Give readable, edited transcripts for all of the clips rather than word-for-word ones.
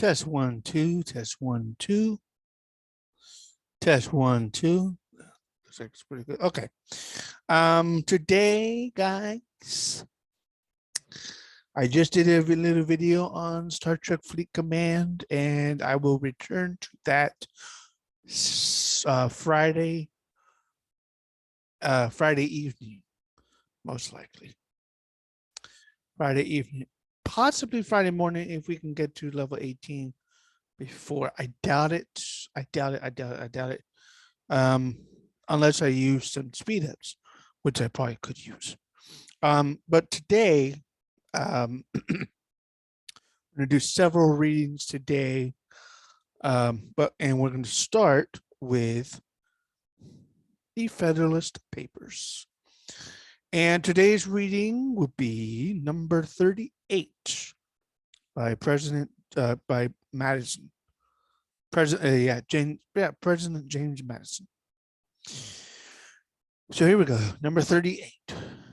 Test 1, 2, test 1, 2, test 1, 2. Looks like it's pretty good. Okay. Today, guys, I just did a little video on Star Trek Fleet Command, and I will return to that Friday evening, most likely. Friday evening, possibly Friday morning if we can get to level 18 before. I doubt it. I doubt it. Unless I use some speed ups, which I probably could use. But today, I'm going to do several readings today. And we're going to start with the Federalist Papers. And today's reading will be number 38 by by Madison. President James Madison. So here we go, number 38.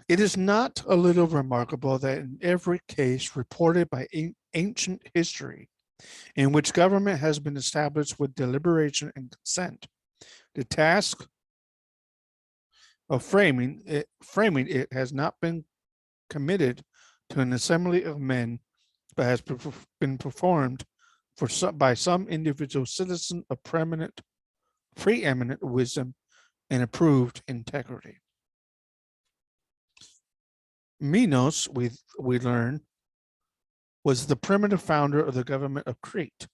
It is not a little remarkable that in every case reported by ancient history in which government has been established with deliberation and consent, the task of framing it has not been committed to an assembly of men, but has been performed by some individual citizen of preeminent wisdom and approved integrity. Minos, we learn, was the primitive founder of the government of Crete,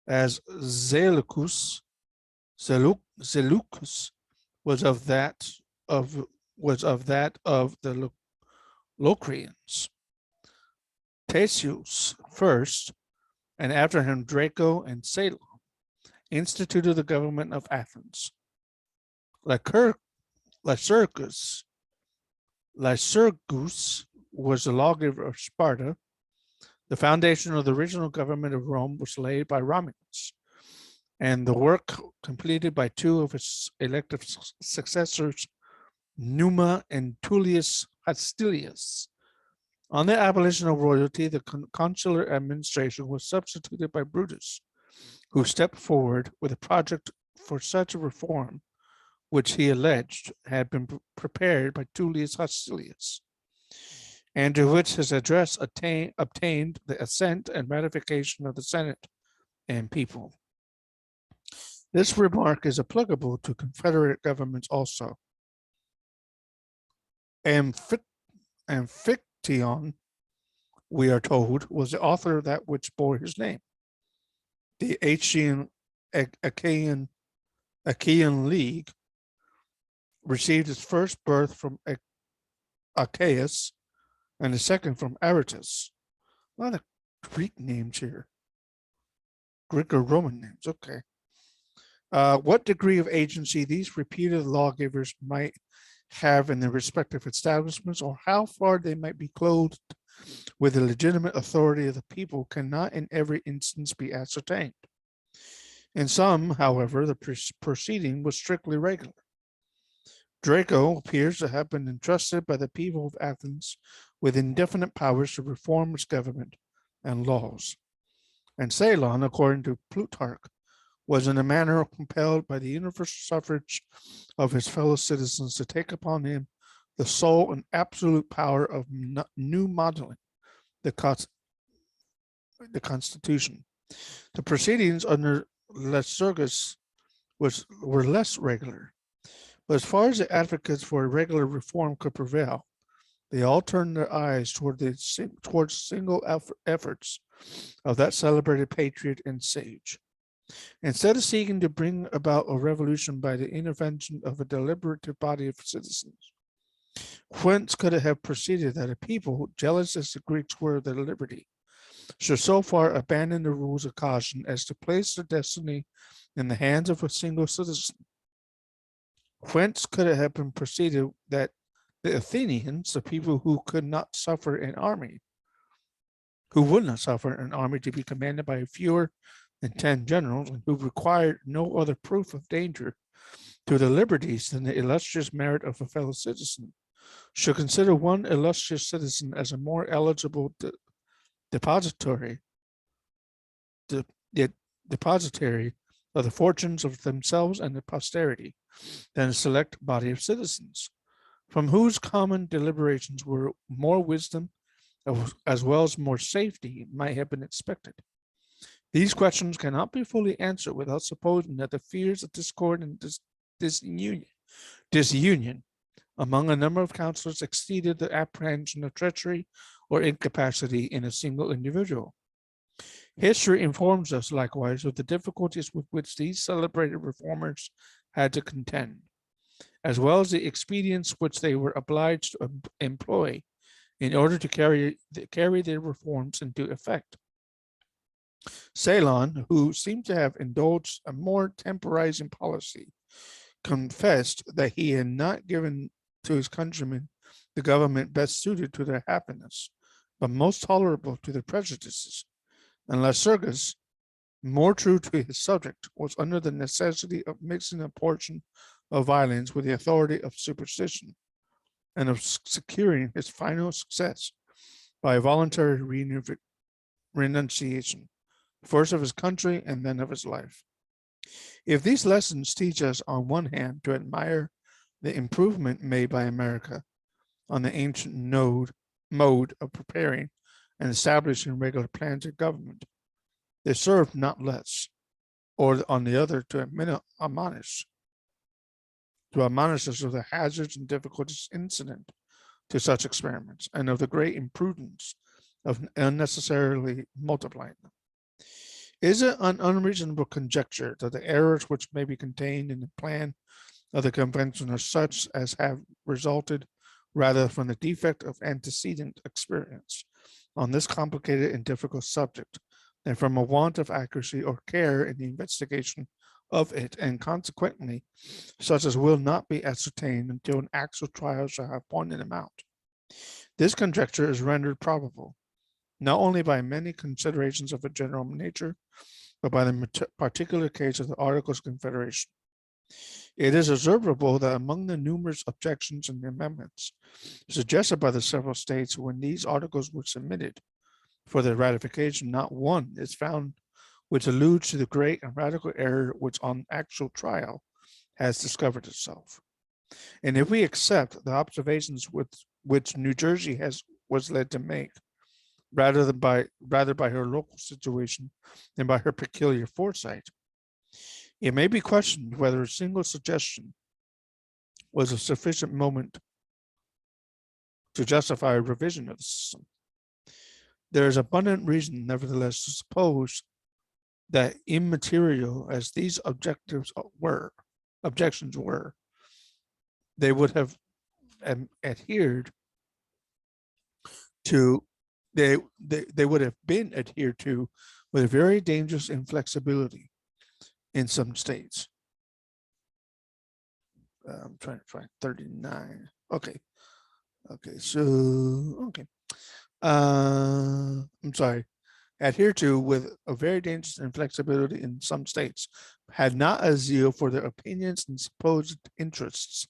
as Seleucus was of that of the Locrians. Theseus first, and after him Draco and Salon, instituted the government of Athens. Lycurgus was the lawgiver of Sparta. The foundation of the original government of Rome was laid by Romulus, and the work completed by two of his elective successors, Numa and Tullius Hostilius. On the abolition of royalty, the consular administration was substituted by Brutus, who stepped forward with a project for such a reform, which he alleged had been prepared by Tullius Hostilius, and to which his address obtained the assent and ratification of the Senate and people. This remark is applicable to Confederate governments also. Amphictyon, we are told, was the author of that which bore his name. The Achaean League received its first birth from Achaeus and the second from Aratus. A lot of Greek names here. Greek or Roman names, okay. What degree of agency these reputed lawgivers might have in their respective establishments, or how far they might be clothed with the legitimate authority of the people, cannot in every instance be ascertained. In some, however, the proceeding was strictly regular. Draco appears to have been entrusted by the people of Athens with indefinite powers to reform its government and laws. And Salon, according to Plutarch, was in a manner compelled by the universal suffrage of his fellow citizens to take upon him the sole and absolute power of new modeling the Constitution. The proceedings under Lycurgus were less regular, but as far as the advocates for a regular reform could prevail, they all turned their eyes towards single efforts of that celebrated patriot and sage. Instead of seeking to bring about a revolution by the intervention of a deliberative body of citizens, whence could it have proceeded that a people, jealous as the Greeks were of their liberty, should so far abandon the rules of caution as to place their destiny in the hands of a single citizen? Whence could it have been proceeded that the Athenians, the people who would not suffer an army to be commanded by fewer than 10 generals, and who required no other proof of danger to their liberties than the illustrious merit of a fellow citizen, should consider one illustrious citizen as a more eligible depository the depositary of the fortunes of themselves and their posterity than a select body of citizens, from whose common deliberations were more wisdom as well as more safety might have been expected. These questions cannot be fully answered without supposing that the fears of discord and disunion among a number of councillors exceeded the apprehension of treachery or incapacity in a single individual. History informs us likewise of the difficulties with which these celebrated reformers had to contend, as well as the expedients which they were obliged to employ in order to carry their reforms into effect. Ceylon, who seemed to have indulged a more temporizing policy, confessed that he had not given to his countrymen the government best suited to their happiness, but most tolerable to their prejudices. And Lycurgus, more true to his subject, was under the necessity of mixing a portion of violence with the authority of superstition, and of securing his final success by a voluntary renunciation, first of his country and then of his life. If these lessons teach us, on one hand, to admire the improvement made by America on the ancient mode of preparing and establishing regular plans of government, they serve not less, or on the other, to admonish us of the hazards and difficulties incident to such experiments, and of the great imprudence of unnecessarily multiplying them. Is it an unreasonable conjecture that the errors which may be contained in the plan of the convention are such as have resulted rather from the defect of antecedent experience on this complicated and difficult subject than from a want of accuracy or care in the investigation of it, and consequently such as will not be ascertained until an actual trial shall have pointed them out? This conjecture is rendered probable, not only by many considerations of a general nature, but by the particular case of the Articles of Confederation. It is observable that among the numerous objections and amendments suggested by the several states when these articles were submitted for their ratification, not one is found which alludes to the great and radical error which on actual trial has discovered itself. And if we accept the observations which New Jersey was led to make, rather by her local situation than by her peculiar foresight, it may be questioned whether a single suggestion was a sufficient moment to justify a revision of the system. There is abundant reason, nevertheless, to suppose that immaterial as these objections were, they would have adhered to, they would have been adhered to with a very dangerous inflexibility in some states. I'm trying to find 39. Okay. I'm sorry. Adhere to with a very dangerous inflexibility in some states, had not a zeal for their opinions and supposed interests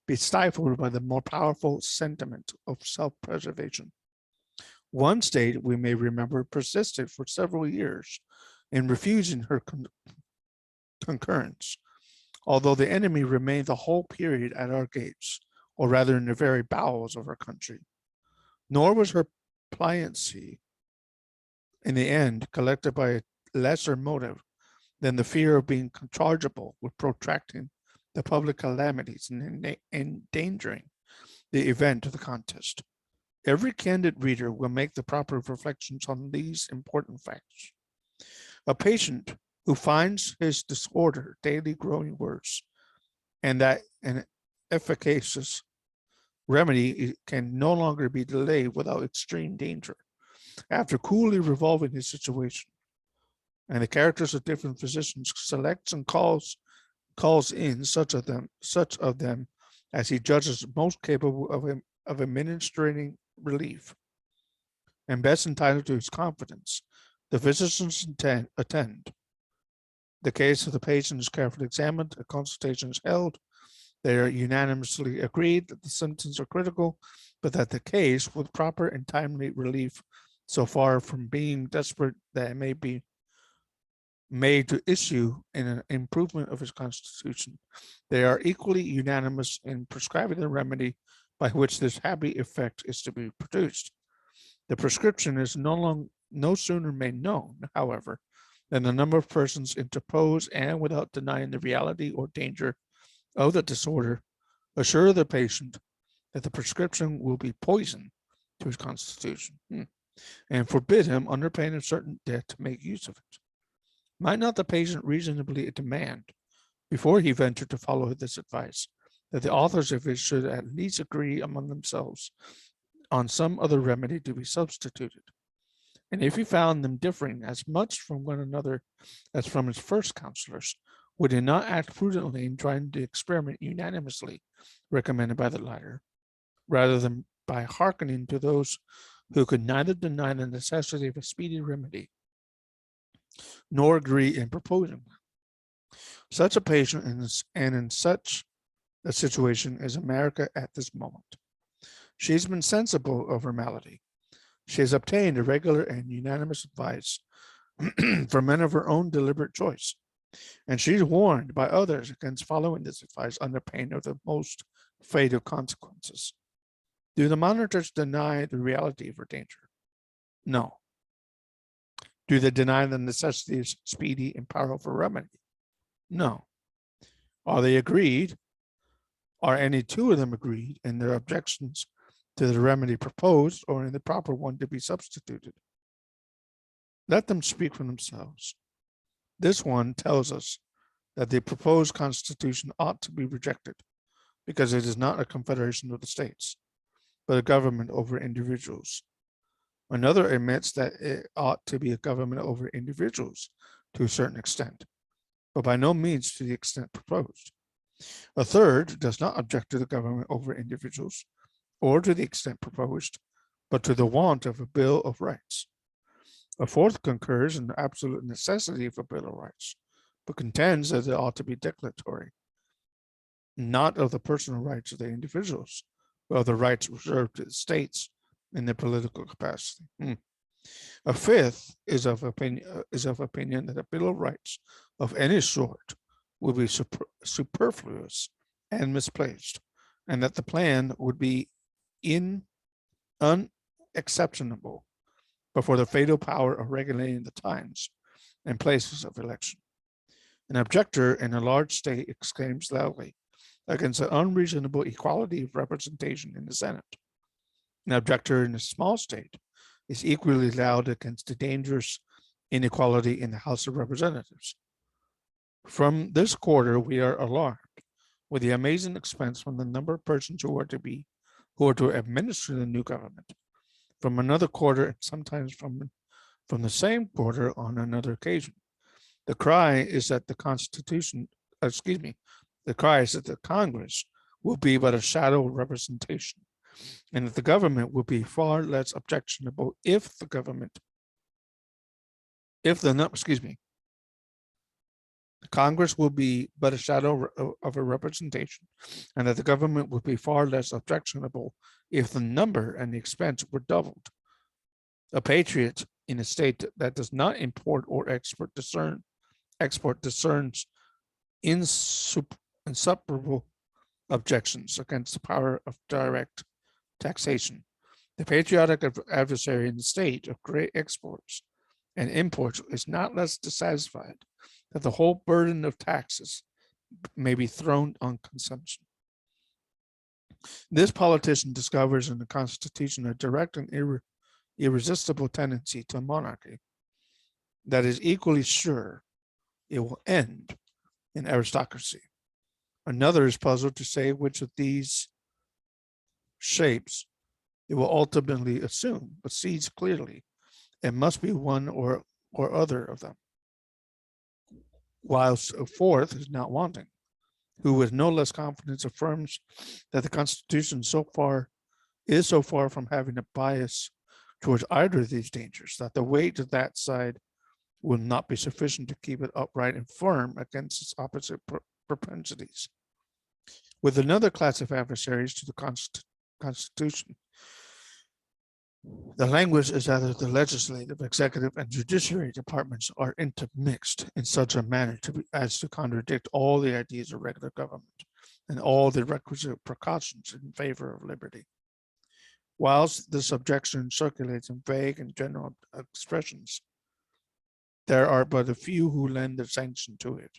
be stifled by the more powerful sentiment of self-preservation. One state, we may remember, persisted for several years in refusing her concurrence, although the enemy remained the whole period at our gates, or rather in the very bowels of our country. Nor was her pliancy in the end collected by a lesser motive than the fear of being chargeable with protracting the public calamities and endangering the event of the contest. Every candid reader will make the proper reflections on these important facts. A patient who finds his disorder daily growing worse, and that an efficacious remedy can no longer be delayed without extreme danger, after coolly revolving his situation and the characters of different physicians, selects and calls in such of them as he judges most capable of administering relief and best entitled to his confidence. The physicians attend. The case of the patient is carefully examined, a consultation is held. They are unanimously agreed that the symptoms are critical, but that the case, with proper and timely relief, so far from being desperate that it may be made to issue in an improvement of his constitution, they are equally unanimous in prescribing the remedy by which this happy effect is to be produced. The prescription is no sooner made known, however, than the number of persons interpose and, without denying the reality or danger of the disorder, assure the patient that the prescription will be poison to his constitution, and forbid him, under pain of certain death, to make use of it. Might not the patient reasonably demand, before he ventured to follow this advice, that the authors of it should at least agree among themselves on some other remedy to be substituted? And if he found them differing as much from one another as from his first counselors, would he not act prudently in trying to experiment unanimously recommended by the latter, rather than by hearkening to those who could neither deny the necessity of a speedy remedy nor agree in proposing one? Such a patient and in such a situation is America at this moment. She has been sensible of her malady. She has obtained a regular and unanimous advice from men of her own deliberate choice, and she is warned by others against following this advice under pain of the most fatal consequences. Do the monitors deny the reality of her danger? No. Do they deny the necessity of speedy and powerful remedy? No. Are they agreed? Are any two of them agreed in their objections to the remedy proposed, or in the proper one to be substituted? Let them speak for themselves. This one tells us that the proposed constitution ought to be rejected because it is not a confederation of the states, but a government over individuals. Another admits that it ought to be a government over individuals to a certain extent, but by no means to the extent proposed. A third does not object to the government over individuals or to the extent proposed, but to the want of a Bill of Rights. A fourth concurs in the absolute necessity of a Bill of Rights, but contends that it ought to be declaratory, not of the personal rights of the individuals, but of the rights reserved to the states in their political capacity. A fifth is of opinion that a Bill of Rights of any sort would be superfluous and misplaced, and that the plan would be unexceptionable before the fatal power of regulating the times and places of election. An objector in a large state exclaims loudly against the unreasonable equality of representation in the Senate. An objector in a small state is equally loud against the dangerous inequality in the House of Representatives. From this quarter, we are alarmed with the amazing expense from the number of persons who are to administer the new government. From another quarter, and sometimes from the same quarter on another occasion, the cry is that the Congress will be but a shadow representation, and that the government will be far less objectionable if the Congress will be but a shadow of a representation, and that the government would be far less objectionable if the number and the expense were doubled. A patriot in a state that does not import or export discerns insuperable objections against the power of direct taxation. The patriotic adversary in the state of great exports and imports is not less dissatisfied that the whole burden of taxes may be thrown on consumption. This politician discovers in the Constitution a direct and irresistible tendency to monarchy that is equally sure it will end in aristocracy. Another is puzzled to say which of these shapes it will ultimately assume, but sees clearly it must be one or other of them. Whilst a fourth is not wanting, who with no less confidence affirms that the Constitution is so far from having a bias towards either of these dangers that the weight of that side will not be sufficient to keep it upright and firm against its opposite propensities. With another class of adversaries to the Constitution, The language is that the legislative, executive, and judiciary departments are intermixed in such a manner as to contradict all the ideas of regular government and all the requisite precautions in favor of liberty. Whilst this objection circulates in vague and general expressions, there are but a few who lend their sanction to it.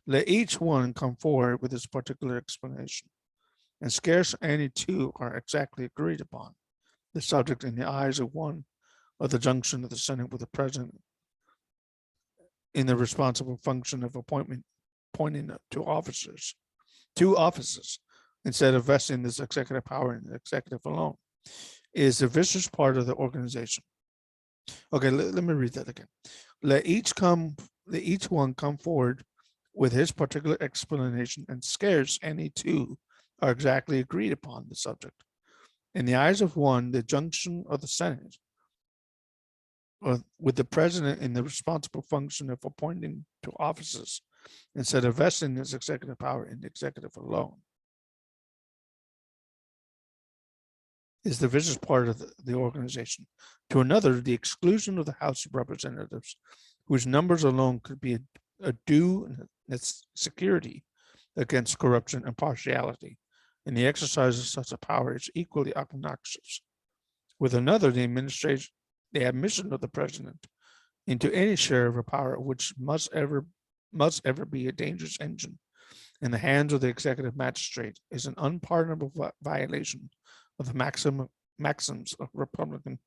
Let each one come forward with his particular explanation, and scarce any two are exactly agreed upon. The subject in the eyes of one of the junction of the Senate with the President in the responsible function of appointing two offices, instead of vesting this executive power in the executive alone, is the vicious part of the organization. Okay, let me read that again. Let each one come forward with his particular explanation, and scarce any two are exactly agreed upon the subject. In the eyes of one, the junction of the Senate with the President in the responsible function of appointing to offices, instead of vesting his executive power in the executive alone, is the vicious part of the organization. To another, the exclusion of the House of Representatives, whose numbers alone could be a due security against corruption and partiality, and the exercise of such a power is equally obnoxious. With another, the admission of the President into any share of a power which must ever be a dangerous engine in the hands of the executive magistrate is an unpardonable violation of the maxims of Republican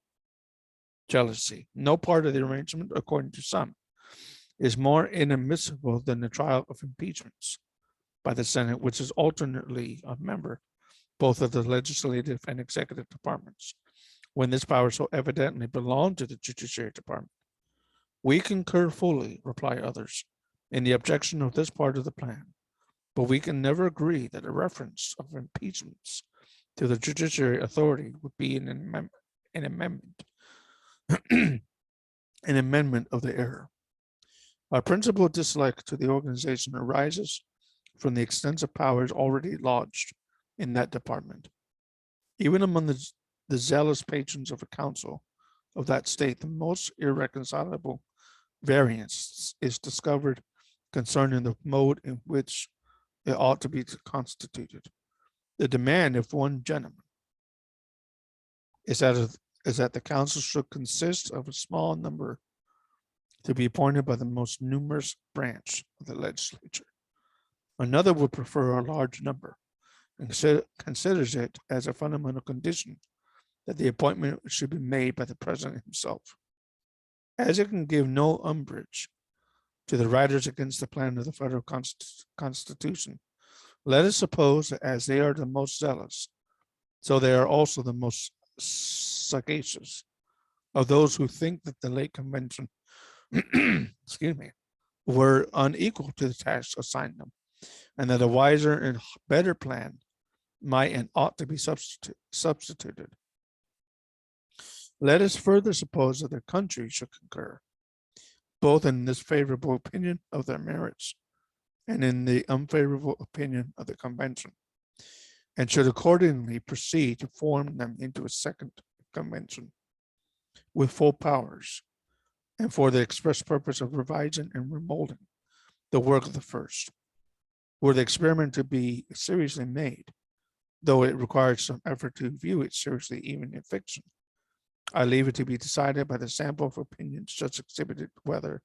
jealousy. No part of the arrangement, according to some, is more inadmissible than the trial of impeachments by the Senate, which is alternately a member both of the legislative and executive departments, when this power so evidently belonged to the Judiciary Department. We concur fully, reply others, in the objection of this part of the plan, but we can never agree that a reference of impeachments to the judiciary authority would be an amendment an amendment of the error. Our principal dislike to the organization arises from the extensive powers already lodged in that department. Even among the zealous patrons of a council of that state, the most irreconcilable variance is discovered concerning the mode in which it ought to be constituted. The demand of one gentleman is that the council should consist of a small number to be appointed by the most numerous branch of the legislature. Another would prefer a large number and considers it as a fundamental condition that the appointment should be made by the President himself. As it can give no umbrage to the writers against the plan of the federal Constitution, let us suppose that as they are the most zealous, so they are also the most sagacious of those who think that the late convention, excuse me, were unequal to the task assigned them, and that a wiser and better plan might and ought to be substituted. Let us further suppose that the country should concur, both in this favorable opinion of their merits and in the unfavorable opinion of the convention, and should accordingly proceed to form them into a second convention with full powers, and for the express purpose of revising and remolding the work of the first. Were the experiment to be seriously made, though it requires some effort to view it seriously even in fiction, I leave it to be decided by the sample of opinions just exhibited whether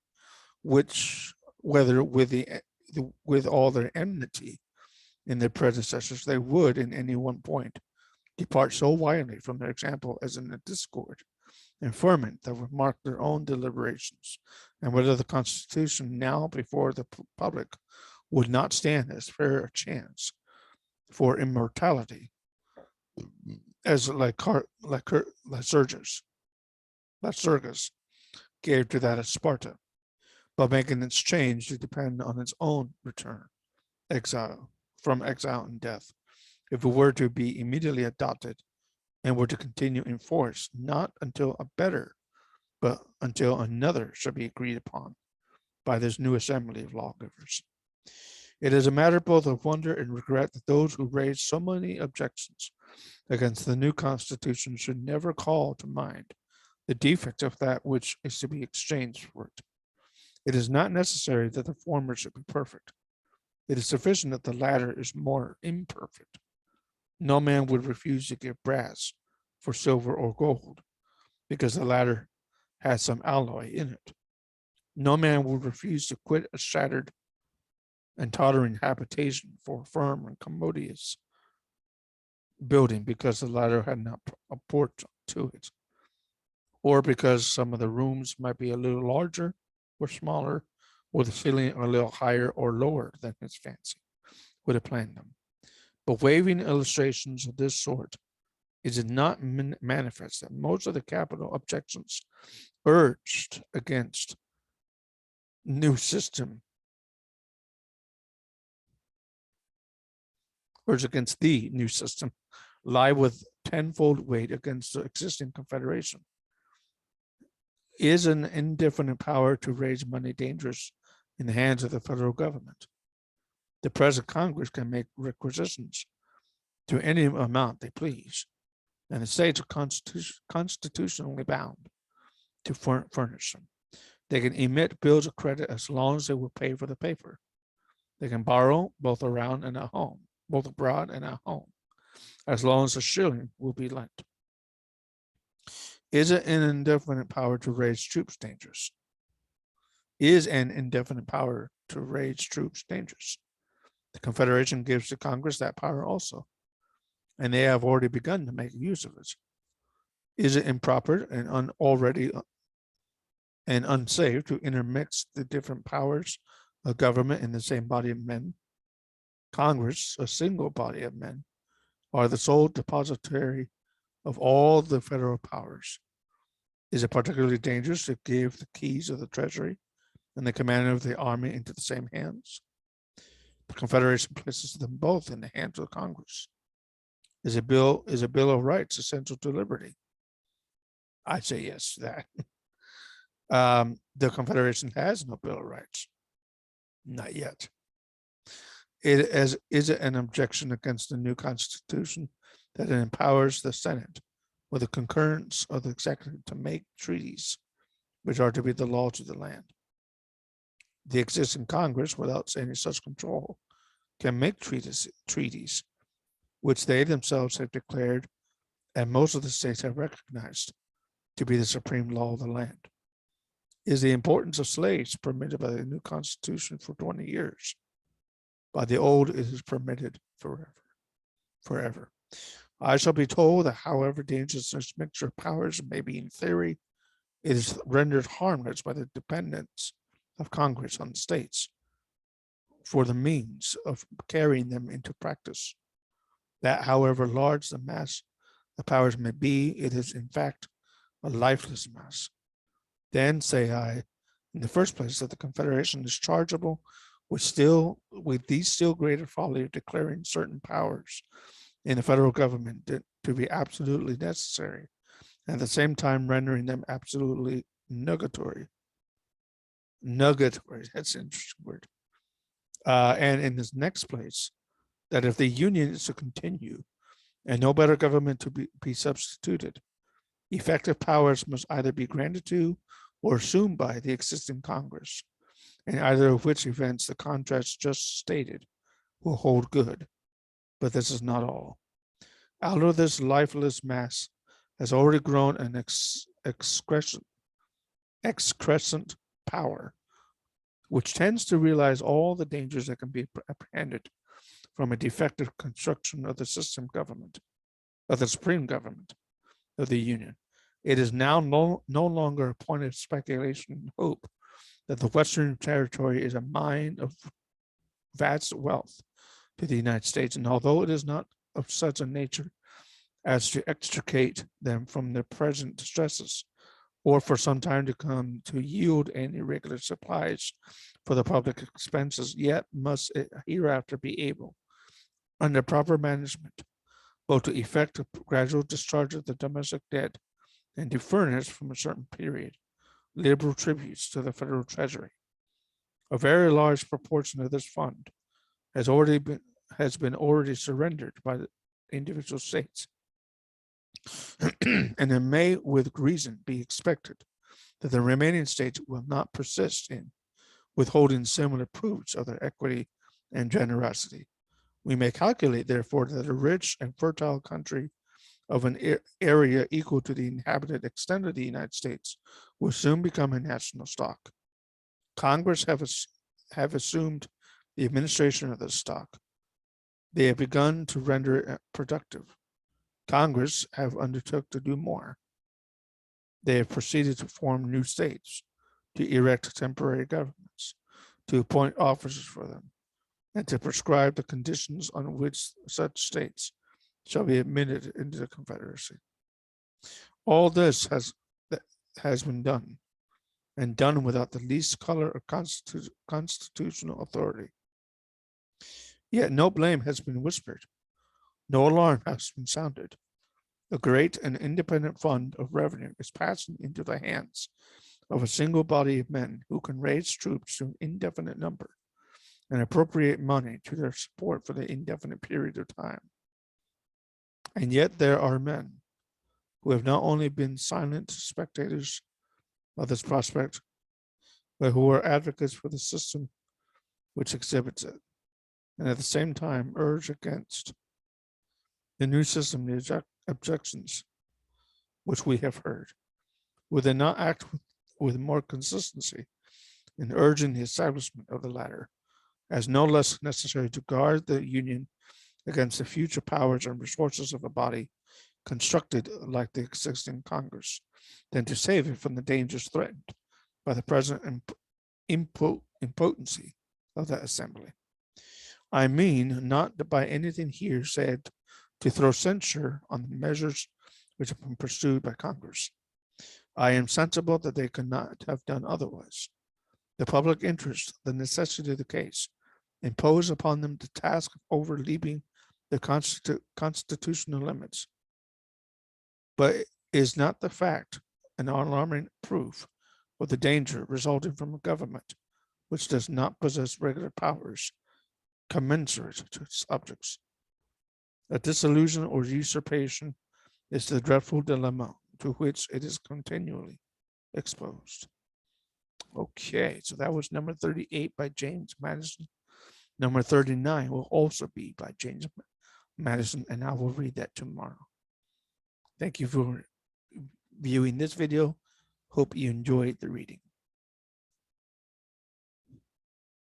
with all their enmity in their predecessors, they would in any one point depart so widely from their example as in a discord and ferment that would mark their own deliberations, and whether the Constitution now before the public would not stand as fair a chance for immortality as Lycurgus gave to that of Sparta, but making its change to depend on its own return from exile and death, if it were to be immediately adopted and were to continue in force, not until a better, but until another should be agreed upon by this new assembly of lawgivers. It is a matter both of wonder and regret that those who raised so many objections against the new Constitution should never call to mind the defect of that which is to be exchanged for it. It is not necessary that the former should be perfect. It is sufficient that the latter is more imperfect. No man would refuse to give brass for silver or gold, because the latter has some alloy in it. No man would refuse to quit a shattered and tottering habitation for a firm and commodious building because the latter had not a porch to it, or because some of the rooms might be a little larger or smaller, or the ceiling a little higher or lower than his fancy would have planned them. But waving illustrations of this sort, it is not manifest that most of the capital objections urged against new system, urged against the new system, lie with tenfold weight against the existing confederation. Is an indefinite power to raise money dangerous in the hands of the federal government? The present Congress can make requisitions to any amount they please, and the states are constitutionally bound to furnish them. They can emit bills of credit as long as they will pay for the paper. They can borrow both around and at home, both abroad and at home, as long as a shilling will be lent. Is it an indefinite power to raise troops dangerous? Is an indefinite power to raise troops dangerous? The Confederation gives to Congress that power also, and they have already begun to make use of it. Is it improper and already and unsafe to intermix the different powers of government in the same body of men? Congress, a single body of men, are the sole depositary of all the federal powers. Is it particularly dangerous to give the keys of the Treasury and the command of the army into the same hands? The Confederation places them both in the hands of Congress. Is a bill of rights essential to liberty? I say yes to that. The Confederation has no Bill of Rights, not yet. Is it an objection against the new Constitution that it empowers the Senate with the concurrence of the executive to make treaties which are to be the law to the land? The existing Congress, without any such control, can make treaties which they themselves have declared and most of the states have recognized to be the supreme law of the land. Is the importance of slaves permitted by the new Constitution for 20 years? By the old, it is permitted forever. I shall be told that however dangerous this mixture of powers may be in theory, it is rendered harmless by the dependence of Congress on the states for the means of carrying them into practice. That however large the mass of powers may be, it is in fact a lifeless mass. Then say I, in the first place, that the Confederation is chargeable with the still greater folly of declaring certain powers in the federal government to be absolutely necessary, and at the same time rendering them absolutely nugatory. Nugatory, that's an interesting word. And in this next place, that if the Union is to continue and no better government to be substituted, effective powers must either be granted to or assumed by the existing Congress, in either of which events the contrast just stated will hold good. But this is not all. Out of this lifeless mass has already grown an excrescent power, which tends to realize all the dangers that can be apprehended from a defective construction of the system government, of the supreme government of the Union. It is now no longer a point of speculation and hope that the Western Territory is a mine of vast wealth to the United States, and although it is not of such a nature as to extricate them from their present distresses, or for some time to come to yield any regular supplies for the public expenses, yet must it hereafter be able, under proper management, both to effect a gradual discharge of the domestic debt and to furnish from a certain period liberal tributes to the federal treasury. A very large proportion of this fund has already surrendered by the individual states. And it may with reason be expected that the remaining states will not persist in withholding similar proofs of their equity and generosity. We may calculate, therefore, that a rich and fertile country of an area equal to the inhabited extent of the United States will soon become a national stock. Congress have assumed the administration of this stock. They have begun to render it productive. Congress have undertook to do more. They have proceeded to form new states, to erect temporary governments, to appoint officers for them, and to prescribe the conditions on which such states shall be admitted into the Confederacy. All this has been done, and done without the least color of constitutional authority. Yet no blame has been whispered, no alarm has been sounded. A great and independent fund of revenue is passing into the hands of a single body of men who can raise troops to an indefinite number and appropriate money to their support for the indefinite period of time. And yet there are men who have not only been silent spectators of this prospect, but who are advocates for the system which exhibits it, and at the same time urge against the new system the objections which we have heard. Would they not act with more consistency in urging the establishment of the latter, as no less necessary to guard the Union against the future powers and resources of a body constructed like the existing Congress, than to save it from the dangers threatened by the present impotency of that assembly? I mean not by anything here said to throw censure on the measures which have been pursued by Congress. I am sensible that they could not have done otherwise. The public interest, the necessity of the case, impose upon them the task of overleaping the constitutional limits. But is not the fact an alarming proof of the danger resulting from a government which does not possess regular powers commensurate to its objects? A disillusion or usurpation is the dreadful dilemma to which it is continually exposed. Okay, so that was number 38 by James Madison. Number 39 will also be by James Madison, and I will read that tomorrow. Thank you for viewing this video. Hope you enjoyed the reading.